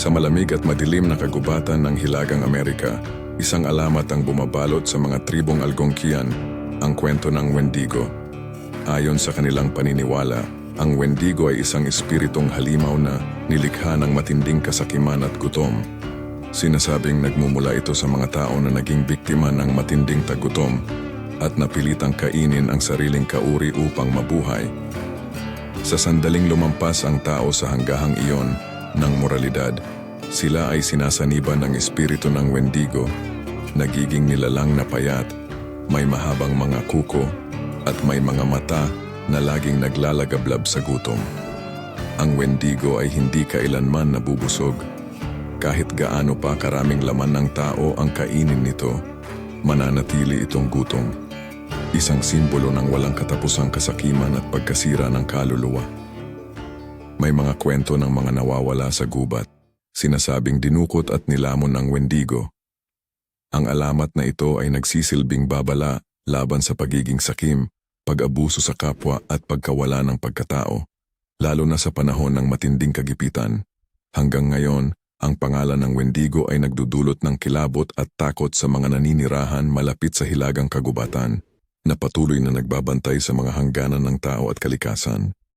Sa malamig at madilim na kagubatan ng Hilagang Amerika, isang alamat ang bumabalot sa mga tribong Algonquian, ang kwento ng Wendigo. Ayon sa kanilang paniniwala, ang Wendigo ay isang espiritong halimaw na nilikha ng matinding kasakiman at gutom. Sinasabing nagmumula ito sa mga tao na naging biktima ng matinding tagutom at napilitang kainin ang sariling kauri upang mabuhay. Sa sandaling lumampas ang tao sa hanggahang iyon ng moralidad, sila ay sinasaniban ng espiritu ng Wendigo, nagiging nilalang na payat, may mahabang mga kuko, at may mga mata na laging naglalagablab sa gutom. Ang Wendigo ay hindi kailanman nabubusog. Kahit gaano pa karaming laman ng tao ang kainin nito, mananatili itong gutom. Isang simbolo ng walang katapusang kasakiman at pagkasira ng kaluluwa. May mga kwento ng mga nawawala sa gubat, sinasabing dinukot at nilamon ng Wendigo. Ang alamat na ito ay nagsisilbing babala laban sa pagiging sakim, pag-abuso sa kapwa at pagkawala ng pagkatao, lalo na sa panahon ng matinding kagipitan. Hanggang ngayon, ang pangalan ng Wendigo ay nagdudulot ng kilabot at takot sa mga naninirahan malapit sa hilagang kagubatan, na patuloy na nagbabantay sa mga hangganan ng tao at kalikasan.